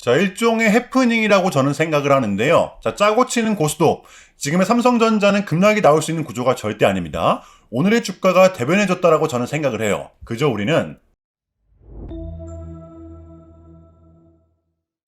자, 일종의 해프닝이라고 저는 생각을 하는데요. 자, 짜고 치는 고스톱. 지금의 삼성전자는 급락이 나올 수 있는 구조가 절대 아닙니다. 오늘의 주가가 대변해줬다라고 저는 생각을 해요. 그저 우리는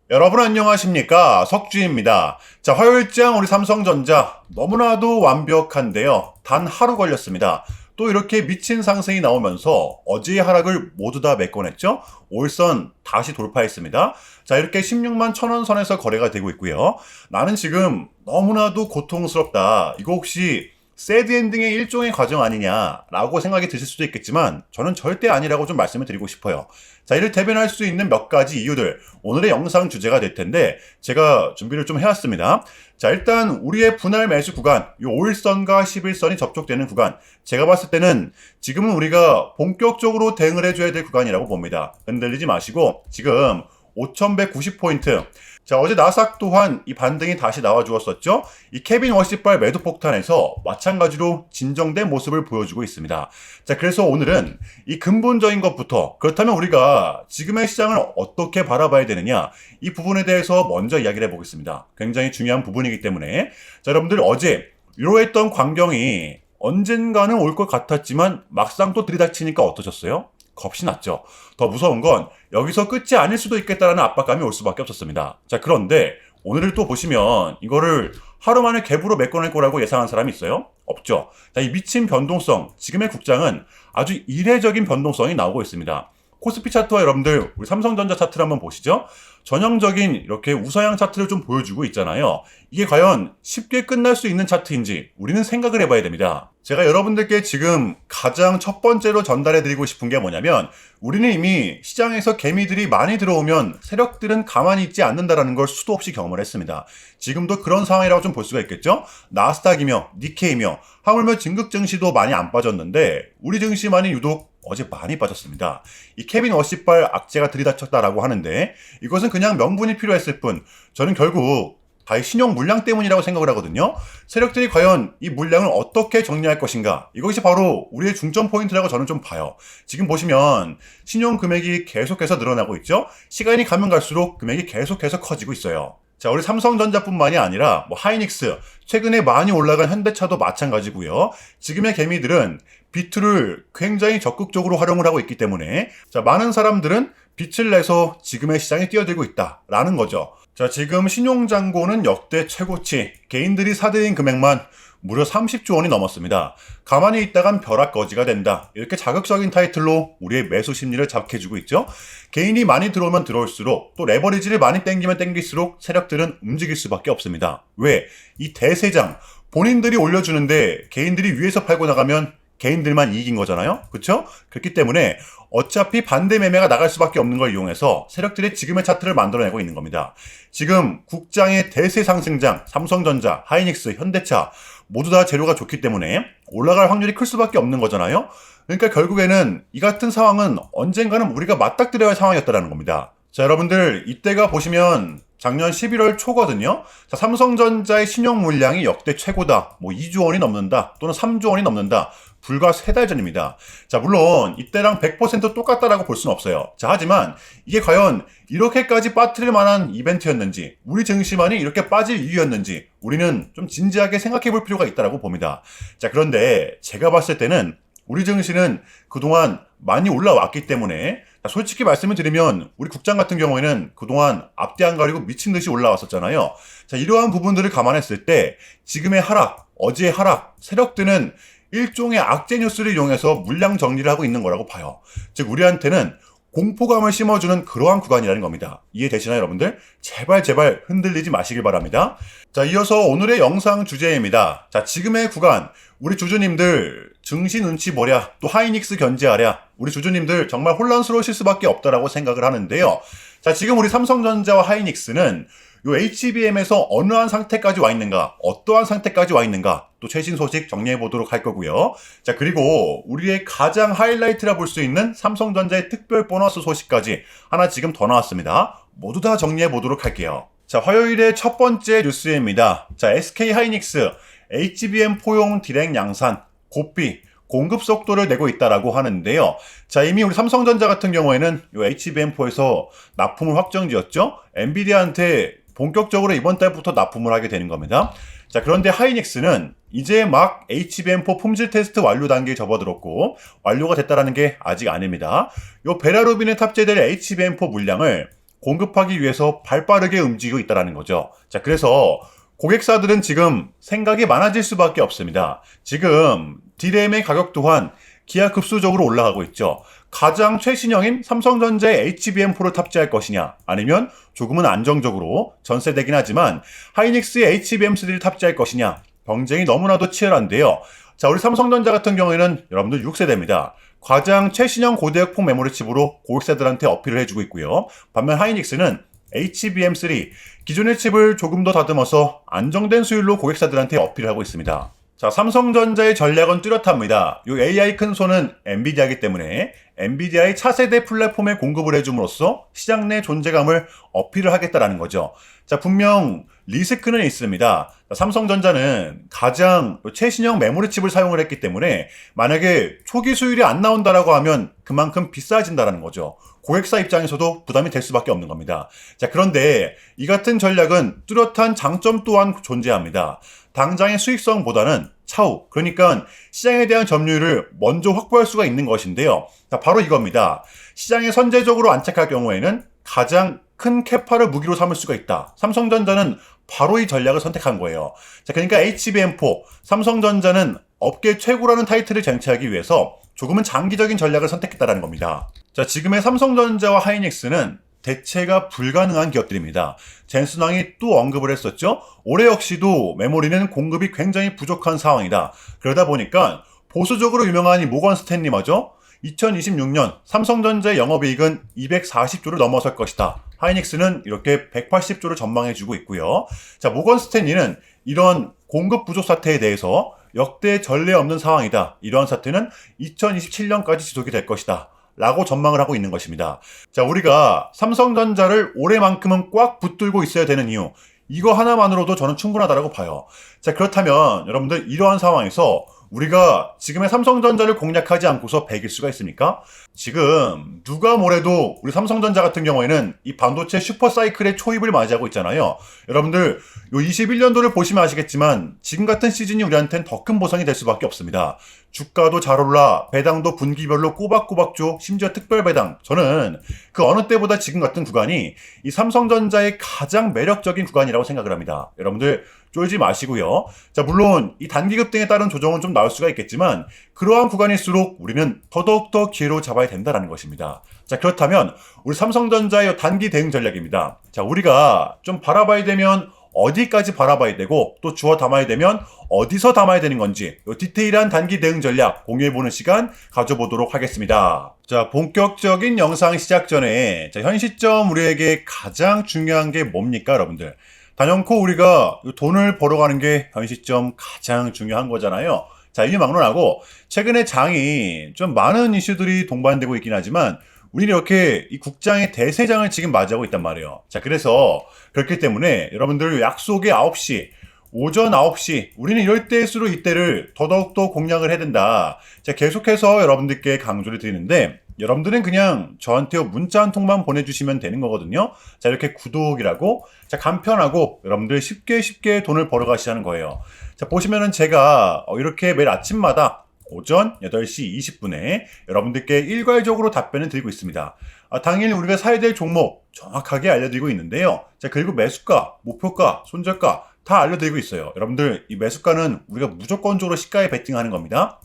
여러분 안녕하십니까, 석주입니다. 자, 화요일장 우리 삼성전자 너무나도 완벽한데요. 단 하루 걸렸습니다. 또 이렇게 미친 상승이 나오면서 어제의 하락을 모두 다 메꿔냈죠. 5일선 다시 돌파했습니다. 자, 이렇게 16만 1,000원 선에서 거래가 되고 있고요. 나는 지금 너무나도 고통스럽다. 이거 혹시 새드 엔딩의 일종의 과정 아니냐라고 생각이 드실 수도 있겠지만 저는 절대 아니라고 좀 말씀을 드리고 싶어요. 자, 이를 대변할 수 있는 몇 가지 이유들, 오늘의 영상 주제가 될 텐데 제가 준비를 좀 해왔습니다. 자, 일단 우리의 분할 매수 구간, 이 5일선과 11선이 접촉되는 구간, 제가 봤을 때는 지금은 우리가 본격적으로 대응을 해줘야 될 구간이라고 봅니다. 흔들리지 마시고 지금 5,190포인트. 자, 어제 나스닥 또한 이 반등이 다시 나와 주었었죠. 이 케빈 워시발 매도 폭탄에서 마찬가지로 진정된 모습을 보여주고 있습니다. 자, 그래서 오늘은 이 근본적인 것부터, 그렇다면 우리가 지금의 시장을 어떻게 바라봐야 되느냐, 이 부분에 대해서 먼저 이야기를 해보겠습니다. 굉장히 중요한 부분이기 때문에. 자, 여러분들 어제 위로했던 광경이 언젠가는 올 것 같았지만 막상 또 들이닥치니까 어떠셨어요? 겁이 났죠. 더 무서운 건 여기서 끝이 아닐 수도 있겠다라는 압박감이 올 수밖에 없었습니다. 자, 그런데 오늘을 또 보시면 이거를 하루 만에 갭으로 메꿔낼 거라고 예상한 사람이 있어요? 없죠. 자, 이 미친 변동성, 지금의 국장은 아주 이례적인 변동성이 나오고 있습니다. 코스피 차트와 여러분들 우리 삼성전자 차트를 한번 보시죠. 전형적인 이렇게 우서양 차트를 좀 보여주고 있잖아요. 이게 과연 쉽게 끝날 수 있는 차트인지 우리는 생각을 해봐야 됩니다. 제가 여러분들께 지금 가장 첫 번째로 전달해 드리고 싶은 게 뭐냐면, 우리는 이미 시장에서 개미들이 많이 들어오면 세력들은 가만히 있지 않는다라는 걸 수도 없이 경험을 했습니다. 지금도 그런 상황이라고 좀 볼 수가 있겠죠. 나스닥이며 니케이며 하물며 진극 증시도 많이 안 빠졌는데 우리 증시만이 유독 어제 많이 빠졌습니다. 이 케빈 워시발 악재가 들이닥쳤다라고 하는데 이것은 그냥 명분이 필요했을 뿐, 저는 결국 다 신용 물량 때문이라고 생각을 하거든요. 세력들이 과연 이 물량을 어떻게 정리할 것인가, 이것이 바로 우리의 중점 포인트라고 저는 좀 봐요. 지금 보시면 신용 금액이 계속해서 늘어나고 있죠. 시간이 가면 갈수록 금액이 계속해서 커지고 있어요. 자, 우리 삼성전자뿐만이 아니라 하이닉스, 최근에 많이 올라간 현대차도 마찬가지고요. 지금의 개미들은 비트를 굉장히 적극적으로 활용을 하고 있기 때문에, 자, 많은 사람들은 빛을 내서 지금의 시장에 뛰어들고 있다라는 거죠. 자, 지금 신용잔고는 역대 최고치, 개인들이 사들인 금액만 무려 30조 원이 넘었습니다. 가만히 있다간 벼락거지가 된다, 이렇게 자극적인 타이틀로 우리의 매수 심리를 자극해주고 있죠. 개인이 많이 들어오면 들어올수록, 또 레버리지를 많이 땡기면 땡길수록 세력들은 움직일 수밖에 없습니다. 왜? 이 대세장, 본인들이 올려주는데 개인들이 위에서 팔고 나가면 개인들만 이익인 거잖아요. 그렇죠? 그렇기 때문에 어차피 반대 매매가 나갈 수밖에 없는 걸 이용해서 세력들이 지금의 차트를 만들어내고 있는 겁니다. 지금 국장의 대세 상승장, 삼성전자, 하이닉스, 현대차 모두 다 재료가 좋기 때문에 올라갈 확률이 클 수밖에 없는 거잖아요. 그러니까 결국에는 이 같은 상황은 언젠가는 우리가 맞닥뜨려야 할 상황이었다는 겁니다. 자, 여러분들 이때가 보시면 작년 11월 초거든요. 자, 삼성전자의 신용 물량이 역대 최고다, 2조 원이 넘는다, 또는 3조 원이 넘는다. 불과 3달 전입니다. 자, 물론 이때랑 100% 똑같다라고 볼 수는 없어요. 자, 하지만 이게 과연 이렇게까지 빠뜨릴 만한 이벤트였는지, 우리 증시만이 이렇게 빠질 이유였는지 우리는 좀 진지하게 생각해 볼 필요가 있다고 봅니다. 자, 그런데 제가 봤을 때는 우리 증시는 그동안 많이 올라왔기 때문에, 솔직히 말씀을 드리면 우리 국장 같은 경우에는 그동안 앞뒤 안 가리고 미친 듯이 올라왔었잖아요. 자, 이러한 부분들을 감안했을 때 지금의 하락, 어제의 하락, 세력들은 일종의 악재 뉴스를 이용해서 물량 정리를 하고 있는 거라고 봐요. 즉 우리한테는 공포감을 심어주는 그러한 구간이라는 겁니다. 이해되시나요, 여러분들? 제발 흔들리지 마시길 바랍니다. 자, 이어서 오늘의 영상 주제입니다. 자, 지금의 구간, 우리 주주님들 증시 눈치 보랴, 또 하이닉스 견제하랴, 우리 주주님들 정말 혼란스러우실 수밖에 없다라고 생각을 하는데요. 자, 지금 우리 삼성전자와 하이닉스는 요 HBM에서 어느 한 상태까지 와 있는가, 어떠한 상태까지 와 있는가, 또 최신 소식 정리해 보도록 할 거고요. 자, 그리고 우리의 가장 하이라이트라 볼 수 있는 삼성전자의 특별 보너스 소식까지 하나 지금 더 나왔습니다. 모두 다 정리해 보도록 할게요. 자, 화요일의 첫 번째 뉴스입니다. 자, SK 하이닉스 HBM 포용 디렉 양산 고삐 공급 속도를 내고 있다라고 하는데요. 자, 이미 우리 삼성전자 같은 경우에는 이 HBM4에서 납품을 확정지었죠. 엔비디아한테 본격적으로 이번 달부터 납품을 하게 되는 겁니다. 자, 그런데 하이닉스는 이제 막 HBM4 품질 테스트 완료 단계에 접어들었고 완료가 됐다라는 게 아직 아닙니다. 이 베라루빈에 탑재될 HBM4 물량을 공급하기 위해서 발빠르게 움직이고 있다는 거죠. 자, 그래서 고객사들은 지금 생각이 많아질 수밖에 없습니다. 지금 D램의 가격 또한 기하급수적으로 올라가고 있죠. 가장 최신형인 삼성전자의 HBM4를 탑재할 것이냐, 아니면 조금은 안정적으로 전세대긴 하지만 하이닉스의 HBM3를 탑재할 것이냐, 경쟁이 너무나도 치열한데요. 자, 우리 삼성전자 같은 경우에는 여러분들 6세대입니다. 가장 최신형 고대역폭 메모리 칩으로 고객사들한테 어필을 해주고 있고요. 반면 하이닉스는 HBM3, 기존의 칩을 조금 더 다듬어서 안정된 수율로 고객사들한테 어필을 하고 있습니다. 자, 삼성전자의 전략은 뚜렷합니다. 이 AI 큰 손은 엔비디아이기 때문에 엔비디아의 차세대 플랫폼에 공급을 해줌으로써 시장 내 존재감을 어필을 하겠다라는 거죠. 자, 분명 리스크는 있습니다. 삼성전자는 가장 최신형 메모리 칩을 사용을 했기 때문에 만약에 초기 수율이 안 나온다라고 하면 그만큼 비싸진다라는 거죠. 고객사 입장에서도 부담이 될 수밖에 없는 겁니다. 자, 그런데 이 같은 전략은 뚜렷한 장점 또한 존재합니다. 당장의 수익성보다는 차후, 그러니까 시장에 대한 점유율을 먼저 확보할 수가 있는 것인데요. 자, 바로 이겁니다. 시장에 선제적으로 안착할 경우에는 가장 큰 캐파를 무기로 삼을 수가 있다. 삼성전자는 바로 이 전략을 선택한 거예요. 자, 그러니까 HBM4, 삼성전자는 업계 최고라는 타이틀을 쟁취하기 위해서 조금은 장기적인 전략을 선택했다는 겁니다. 자, 지금의 삼성전자와 하이닉스는 대체가 불가능한 기업들입니다. 젠슨왕이 또 언급을 했었죠. 올해 역시도 메모리는 공급이 굉장히 부족한 상황이다. 그러다 보니까 보수적으로 유명한 이 모건 스탠리마저 2026년 삼성전자의 영업이익은 240조를 넘어설 것이다. 하이닉스는 이렇게 180조를 전망해주고 있고요. 자, 모건 스탠리는 이런 공급 부족 사태에 대해서 역대 전례 없는 상황이다. 이러한 사태는 2027년까지 지속이 될 것이다. 라고 전망을 하고 있는 것입니다. 자, 우리가 삼성전자를 올해만큼은 꽉 붙들고 있어야 되는 이유, 이거 하나만으로도 저는 충분하다고 봐요. 자, 그렇다면 여러분들 이러한 상황에서 우리가 지금의 삼성전자를 공략하지 않고서 배길 수가 있습니까? 지금 누가 뭐래도 우리 삼성전자 같은 경우에는 이 반도체 슈퍼사이클의 초입을 맞이하고 있잖아요. 여러분들 요 21년도를 보시면 아시겠지만 지금 같은 시즌이 우리한테는 더 큰 보상이 될 수밖에 없습니다. 주가도 잘 올라, 배당도 분기별로 꼬박꼬박 줘, 심지어 특별 배당. 저는 그 어느 때보다 지금 같은 구간이 이 삼성전자의 가장 매력적인 구간이라고 생각을 합니다. 여러분들 쫄지 마시고요. 자, 물론 이 단기 급등에 따른 조정은 좀 나올 수가 있겠지만 그러한 구간일수록 우리는 더더욱더 기회로 잡아야 된다는 것입니다. 자, 그렇다면 우리 삼성전자의 단기 대응 전략입니다. 자, 우리가 좀 바라봐야 되면 어디까지 바라봐야 되고 또 주워 담아야 되면 어디서 담아야 되는 건지 이 디테일한 단기 대응 전략 공유해보는 시간 가져보도록 하겠습니다. 자, 본격적인 영상 시작 전에 자, 현 시점 우리에게 가장 중요한 게 뭡니까, 여러분들? 단연코 우리가 돈을 벌어가는 게 현 시점 가장 중요한 거잖아요. 자, 이게 막론하고 최근에 장이 좀 많은 이슈들이 동반되고 있긴 하지만 우리는 이렇게 이 국장의 대세장을 지금 맞이하고 있단 말이에요. 자, 그래서 그렇기 때문에 여러분들 약속의 9시, 오전 9시, 우리는 이럴 때일수록 이때를 더더욱더 공략을 해야 된다. 자, 계속해서 여러분들께 강조를 드리는데 여러분들은 그냥 저한테 문자 한 통만 보내주시면 되는 거거든요. 자, 이렇게 구독이라고 자, 간편하고 여러분들 쉽게 돈을 벌어가시자는 거예요. 자, 보시면은 제가 이렇게 매일 아침마다 오전 8시 20분에 여러분들께 일괄적으로 답변을 드리고 있습니다. 당일 우리가 사야 될 종목 정확하게 알려드리고 있는데요. 자, 그리고 매수가, 목표가, 손절가 다 알려드리고 있어요. 여러분들 이 매수가는 우리가 무조건적으로 시가에 베팅하는 겁니다.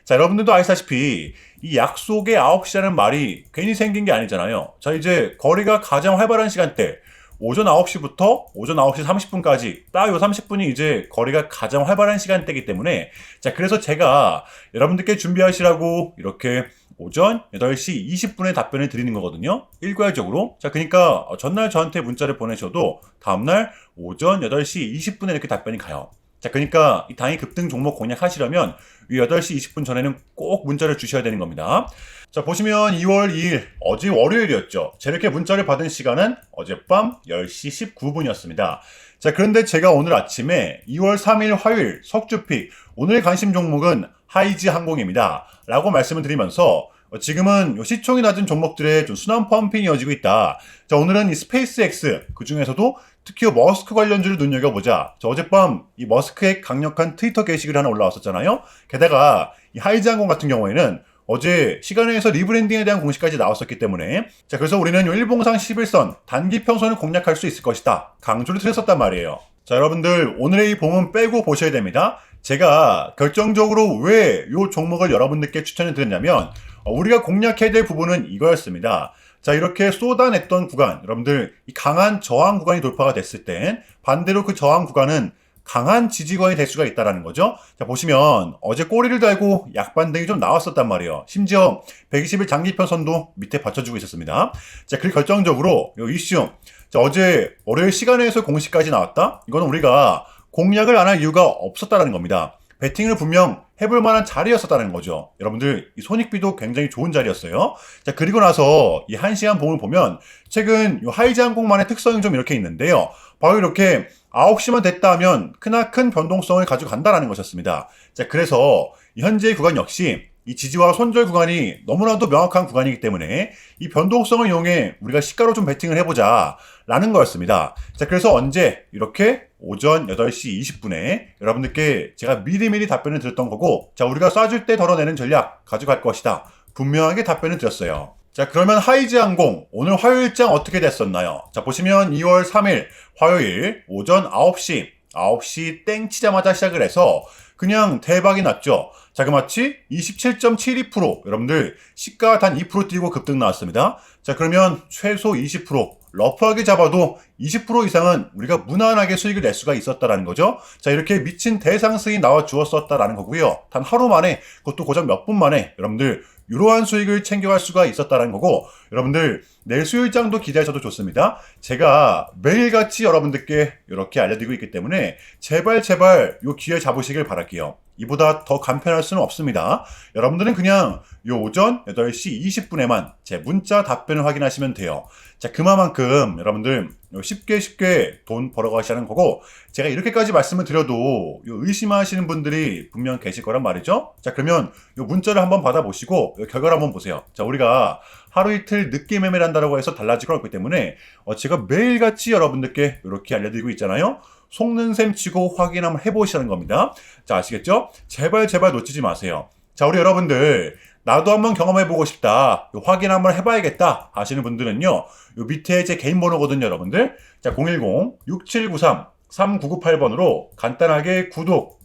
자, 여러분들도 아시다시피 이 약속의 9시라는 말이 괜히 생긴 게 아니잖아요. 자, 이제 거래가 가장 활발한 시간대 오전 9시부터 오전 9시 30분까지 딱 요 30분이 이제 거래가 가장 활발한 시간대이기 때문에 자, 그래서 제가 여러분들께 준비하시라고 이렇게 오전 8시 20분에 답변을 드리는 거거든요. 일괄적으로. 자, 그러니까 전날 저한테 문자를 보내셔도 다음날 오전 8시 20분에 이렇게 답변이 가요. 자, 그러니까 이 당일 급등 종목 공략하시려면 이 8시 20분 전에는 꼭 문자를 주셔야 되는 겁니다. 자, 보시면 2월 2일 어제 월요일이었죠. 자, 이렇게 문자를 받은 시간은 어젯밤 10시 19분이었습니다. 자, 그런데 제가 오늘 아침에 2월 3일 화요일 석주픽 오늘 관심 종목은 하이지 항공입니다 라고 말씀을 드리면서 지금은 시총이 낮은 종목들의 좀 순환 펌핑이 이어지고 있다. 자, 오늘은 이 스페이스X 그 중에서도 특히 머스크 관련주를 눈여겨보자. 자, 어젯밤 이 머스크의 강력한 트위터 게시글 하나 올라왔었잖아요. 게다가 이 하이지 항공 같은 경우에는 어제 시간에서 리브랜딩에 대한 공시까지 나왔었기 때문에 자, 그래서 우리는 일봉상 11선 단기 평선을 공략할 수 있을 것이다 강조를 드렸었단 말이에요. 자, 여러분들 오늘의 이 봉은 빼고 보셔야 됩니다. 제가 결정적으로 왜 이 종목을 여러분들께 추천을 드렸냐면 우리가 공략해야 될 부분은 이거였습니다. 자, 이렇게 쏟아냈던 구간, 여러분들 이 강한 저항 구간이 돌파가 됐을 땐 반대로 그 저항 구간은 강한 지지권이 될 수가 있다는 거죠. 자, 보시면 어제 꼬리를 달고 약반등이 좀 나왔었단 말이에요. 심지어 120일 장기편선도 밑에 받쳐주고 있었습니다. 자, 그 결정적으로 이 이슈, 자, 어제 월요일 시간에서 공시까지 나왔다? 이거는 우리가 공략을 안 할 이유가 없었다는 겁니다. 배팅을 분명 해볼 만한 자리였었다는 거죠. 여러분들 이 손익비도 굉장히 좋은 자리였어요. 자, 그리고 나서 이 1시간 봉을 보면 최근 이 하이지 항공만의 특성이 좀 이렇게 있는데요. 바로 이렇게 9시만 됐다 하면 크나큰 변동성을 가지고 간다는 것이었습니다. 자, 그래서 현재의 구간 역시 이 지지와 손절 구간이 너무나도 명확한 구간이기 때문에 이 변동성을 이용해 우리가 시가로 좀 베팅을 해보자 라는 거였습니다. 자, 그래서 언제 이렇게 오전 8시 20분에 여러분들께 제가 미리미리 답변을 드렸던 거고, 자, 우리가 쏴줄 때 덜어내는 전략 가져갈 것이다 분명하게 답변을 드렸어요. 자, 그러면 하이지 항공 오늘 화요일장 어떻게 됐었나요? 자, 보시면 2월 3일 화요일 오전 9시 땡 치자마자 시작을 해서 그냥 대박이 났죠. 자그마치 27.72% 여러분들 시가 단 2% 뛰고 급등 나왔습니다. 자, 그러면 최소 20% 러프하게 잡아도 20% 이상은 우리가 무난하게 수익을 낼 수가 있었다라는 거죠. 자, 이렇게 미친 대상승이 나와 주었었다라는 거고요. 단 하루 만에, 그것도 고작 몇 분 만에 여러분들 이러한 수익을 챙겨갈 수가 있었다라는 거고, 여러분들 내일 수요일장도 기대하셔도 좋습니다. 제가 매일같이 여러분들께 이렇게 알려드리고 있기 때문에 제발 요 기회 잡으시길 바랄게요. 이보다 더 간편할 수는 없습니다. 여러분들은 그냥 요 오전 8시 20분에만 제 문자 답변을 확인하시면 돼요. 자, 그만큼 여러분들 쉽게 돈 벌어가시라는 거고, 제가 이렇게까지 말씀을 드려도 의심하시는 분들이 분명 계실 거란 말이죠. 자, 그러면 요 문자를 한번 받아보시고 결과를 한번 보세요. 자, 우리가 하루 이틀 늦게 매매를 한다고 해서 달라질 건 없기 때문에 제가 매일같이 여러분들께 이렇게 알려드리고 있잖아요. 속는 셈 치고 확인 한번 해보시라는 겁니다. 자, 아시겠죠? 제발 놓치지 마세요. 자, 우리 여러분들 나도 한번 경험해보고 싶다, 확인 한번 해봐야겠다 하시는 분들은요, 요 밑에 제 개인 번호거든요, 여러분들. 자, 010-6793-3998번으로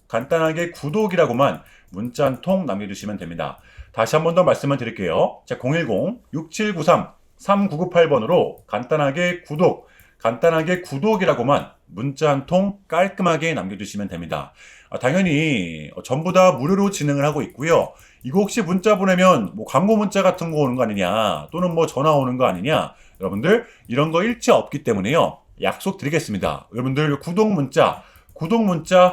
간단하게 구독이라고만 문자 한 통 남겨주시면 됩니다. 다시 한 번 더 말씀을 드릴게요. 자, 010-6793-3998번으로 간단하게 구독이라고만 문자 한 통 깔끔하게 남겨주시면 됩니다. 당연히 전부 다 무료로 진행을 하고 있고요. 이거 혹시 문자 보내면 뭐 광고 문자 같은 거 오는 거 아니냐, 또는 뭐 전화 오는 거 아니냐, 여러분들 이런 거 일체 없기 때문에요. 약속 드리겠습니다. 여러분들 구독 문자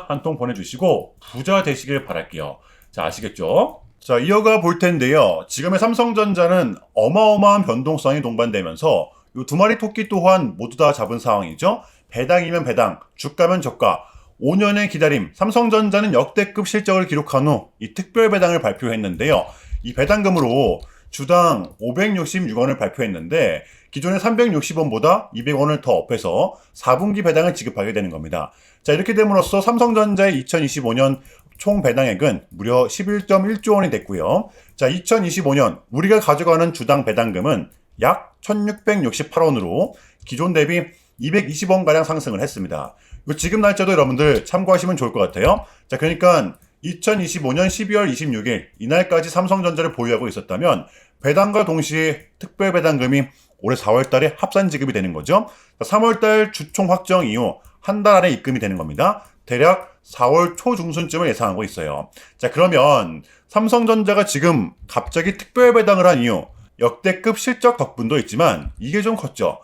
한 통 보내주시고 부자 되시길 바랄게요. 자, 아시겠죠? 자, 이어가 볼 텐데요. 지금의 삼성전자는 어마어마한 변동성이 동반되면서 이 두 마리 토끼 또한 모두 다 잡은 상황이죠. 배당이면 배당, 주가면 저가, 5년의 기다림, 삼성전자는 역대급 실적을 기록한 후 이 특별 배당을 발표했는데요. 이 배당금으로 주당 566원을 발표했는데 기존의 360원보다 200원을 더 업해서 4분기 배당을 지급하게 되는 겁니다. 자, 이렇게 됨으로써 삼성전자의 2025년 총 배당액은 무려 11.1조 원이 됐고요. 자, 2025년 우리가 가져가는 주당 배당금은 약 1668원으로 기존 대비 220원가량 상승을 했습니다. 지금 날짜도 여러분들 참고하시면 좋을 것 같아요. 자, 그러니까 2025년 12월 26일 이날까지 삼성전자를 보유하고 있었다면 배당과 동시에 특별 배당금이 올해 4월 달에 합산 지급이 되는 거죠. 3월 달 주총 확정 이후 한 달 안에 입금이 되는 겁니다. 대략 4월 초중순쯤을 예상하고 있어요. 자, 그러면 삼성전자가 지금 갑자기 특별 배당을 한 이유, 역대급 실적 덕분도 있지만 이게 좀 컸죠.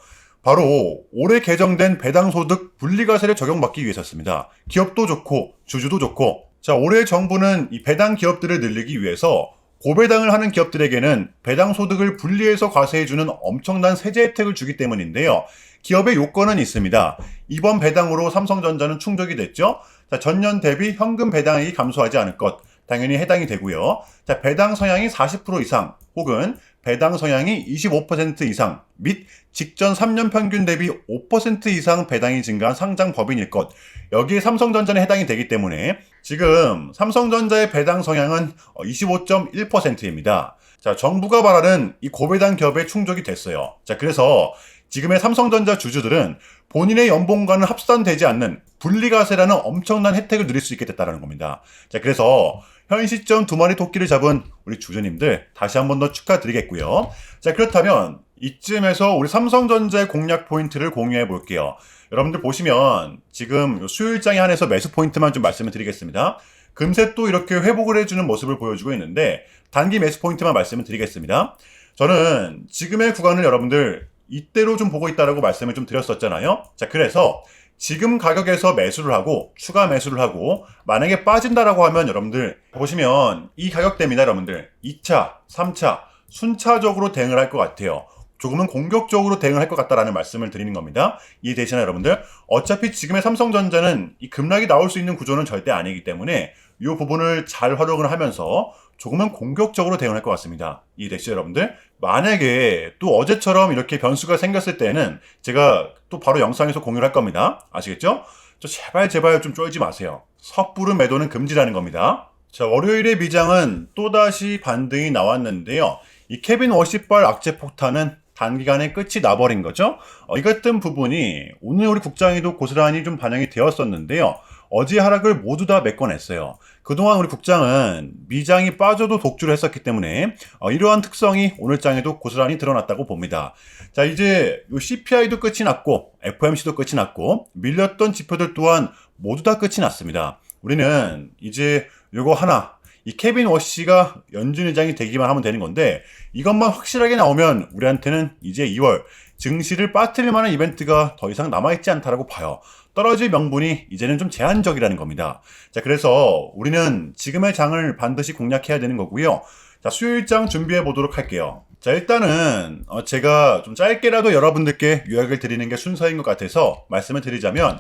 바로 올해 개정된 배당소득 분리과세를 적용받기 위해서였습니다. 기업도 좋고 주주도 좋고, 자, 올해 정부는 이 배당 기업들을 늘리기 위해서 고배당을 하는 기업들에게는 배당소득을 분리해서 과세해주는 엄청난 세제 혜택을 주기 때문인데요. 기업의 요건은 있습니다. 이번 배당으로 삼성전자는 충족이 됐죠. 자, 전년 대비 현금 배당액이 감소하지 않을 것, 당연히 해당이 되고요. 자, 배당 성향이 40% 이상 혹은 배당 성향이 25% 이상 및 직전 3년 평균 대비 5% 이상 배당이 증가한 상장 법인일 것, 여기에 삼성전자는 해당이 되기 때문에 지금 삼성전자의 배당 성향은 25.1%입니다. 자, 정부가 말하는 이 고배당 기업에 충족이 됐어요. 자, 그래서 지금의 삼성전자 주주들은 본인의 연봉과는 합산되지 않는 분리과세라는 엄청난 혜택을 누릴 수 있게 됐다는 겁니다. 자, 그래서 현 시점 두 마리 토끼를 잡은 우리 주주님들 다시 한 번 더 축하드리겠고요. 자, 그렇다면 이쯤에서 우리 삼성전자의 공략 포인트를 공유해 볼게요. 여러분들 보시면 지금 수요일장에 한해서 매수 포인트만 좀 말씀을 드리겠습니다. 금세 또 이렇게 회복을 해주는 모습을 보여주고 있는데 단기 매수 포인트만 말씀을 드리겠습니다. 저는 지금의 구간을 여러분들 이때로 좀 보고 있다라고 말씀을 좀 드렸었잖아요. 자, 그래서 지금 가격에서 매수를 하고 추가 매수를 하고 만약에 빠진다라고 하면 여러분들 보시면 이 가격대입니다. 여러분들 2차, 3차 순차적으로 대응을 할 것 같아요. 조금은 공격적으로 대응을 할 것 같다라는 말씀을 드리는 겁니다. 이해되시나요, 여러분들? 어차피 지금의 삼성전자는 이 급락이 나올 수 있는 구조는 절대 아니기 때문에 이 부분을 잘 활용을 하면서 조금은 공격적으로 대응할 것 같습니다. 이해되시죠, 여러분들? 만약에 또 어제처럼 이렇게 변수가 생겼을 때는 제가 또 바로 영상에서 공유를 할 겁니다. 아시겠죠? 제발 좀 쫄지 마세요. 섣부른 매도는 금지라는 겁니다. 자, 월요일의 미장은 또다시 반등이 나왔는데요. 이 케빈 워시발 악재 폭탄은 단기간에 끝이 나버린 거죠. 이 같은 부분이 오늘 우리 국장에도 고스란히 좀 반영이 되었었는데요. 어제 하락을 모두 다 메꿔냈어요. 그동안 우리 국장은 미장이 빠져도 독주를 했었기 때문에 이러한 특성이 오늘 장에도 고스란히 드러났다고 봅니다. 자, 이제 요 CPI도 끝이 났고 FOMC도 끝이 났고 밀렸던 지표들 또한 모두 다 끝이 났습니다. 우리는 이제 요거 하나, 이 케빈 워시가 연준 의장이 되기만 하면 되는 건데 이것만 확실하게 나오면 우리한테는 이제 2월 증시를 빠뜨릴 만한 이벤트가 더 이상 남아있지 않다라고 봐요. 떨어질 명분이 이제는 좀 제한적이라는 겁니다. 자, 그래서 우리는 지금의 장을 반드시 공략해야 되는 거고요. 자, 수요일장 준비해 보도록 할게요. 자, 일단은 제가 좀 짧게라도 여러분들께 요약을 드리는 게 순서인 것 같아서 말씀을 드리자면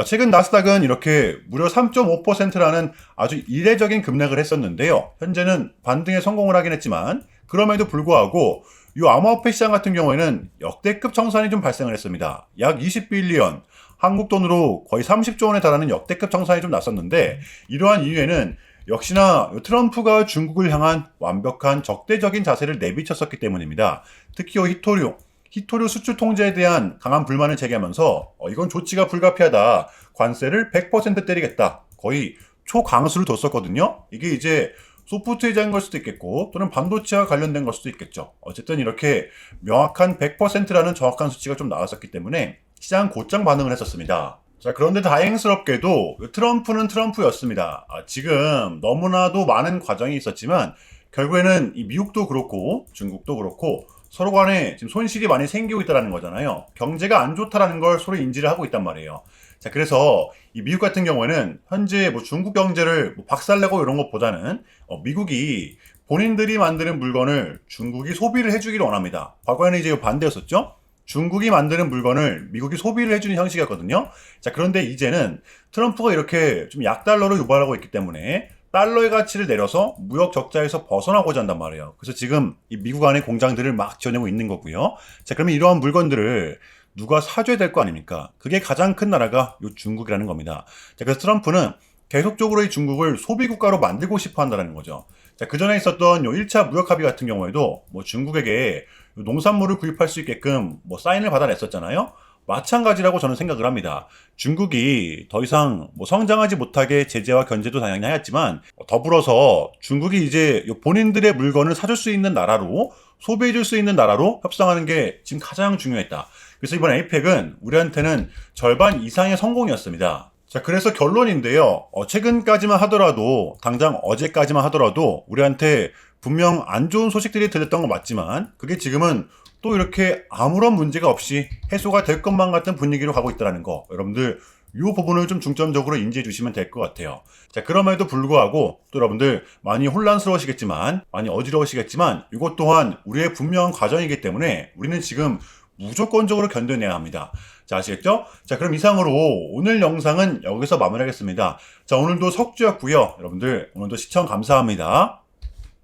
최근 나스닥은 이렇게 무려 3.5%라는 아주 이례적인 급락을 했었는데요. 현재는 반등에 성공을 하긴 했지만 그럼에도 불구하고 이 암호화폐 시장 같은 경우에는 역대급 청산이 좀 발생을 했습니다. 약 20빌리언, 한국 돈으로 거의 30조 원에 달하는 역대급 청산이 좀 났었는데 이러한 이유에는 역시나 트럼프가 중국을 향한 완벽한 적대적인 자세를 내비쳤었기 때문입니다. 특히 히토류 수출 통제에 대한 강한 불만을 제기하면서 이건 조치가 불가피하다. 관세를 100% 때리겠다. 거의 초강수를 뒀었거든요. 이게 이제 소프트웨어인 걸 수도 있겠고 또는 반도체와 관련된 걸 수도 있겠죠. 어쨌든 이렇게 명확한 100%라는 정확한 수치가 좀 나왔었기 때문에 시장 곧장 반응을 했었습니다. 자, 그런데 다행스럽게도 트럼프는 트럼프였습니다. 지금 너무나도 많은 과정이 있었지만 결국에는 이 미국도 그렇고 중국도 그렇고 서로 간에 지금 손실이 많이 생기고 있다는 거잖아요. 경제가 안 좋다라는 걸 서로 인지를 하고 있단 말이에요. 자, 그래서 이 미국 같은 경우에는 현재 중국 경제를 박살내고 이런 것보다는 미국이 본인들이 만드는 물건을 중국이 소비를 해주기를 원합니다. 과거에는 이제 반대였었죠. 중국이 만드는 물건을 미국이 소비를 해주는 형식이었거든요. 자, 그런데 이제는 트럼프가 이렇게 좀 약달러로 유발하고 있기 때문에 달러의 가치를 내려서 무역 적자에서 벗어나고자 한단 말이에요. 그래서 지금 이 미국 안에 공장들을 막 지어내고 있는 거고요. 자, 그러면 이러한 물건들을 누가 사줘야 될 거 아닙니까? 그게 가장 큰 나라가 요 중국이라는 겁니다. 자, 그래서 트럼프는 계속적으로 이 중국을 소비국가로 만들고 싶어 한다는 거죠. 자, 그 전에 있었던 요 1차 무역 합의 같은 경우에도 중국에게 농산물을 구입할 수 있게끔 사인을 받아냈었잖아요. 마찬가지라고 저는 생각을 합니다. 중국이 더 이상 성장하지 못하게 제재와 견제도 당연히 하였지만 더불어서 중국이 이제 본인들의 물건을 사줄 수 있는 나라로 소비해줄 수 있는 나라로 협상하는 게 지금 가장 중요했다. 그래서 이번 APEC은 우리한테는 절반 이상의 성공이었습니다. 자, 그래서 결론인데요. 최근까지만 하더라도 당장 어제까지만 하더라도 우리한테 분명 안 좋은 소식들이 들렸던 건 맞지만 그게 지금은 또 이렇게 아무런 문제가 없이 해소가 될 것만 같은 분위기로 가고 있다는 거, 여러분들 이 부분을 좀 중점적으로 인지해 주시면 될 것 같아요. 자, 그럼에도 불구하고 또 여러분들 많이 혼란스러우시겠지만, 많이 어지러우시겠지만 이것 또한 우리의 분명한 과정이기 때문에 우리는 지금 무조건적으로 견뎌내야 합니다. 자, 아시겠죠? 자, 그럼 이상으로 오늘 영상은 여기서 마무리하겠습니다. 자, 오늘도 석주였고요. 여러분들 오늘도 시청 감사합니다.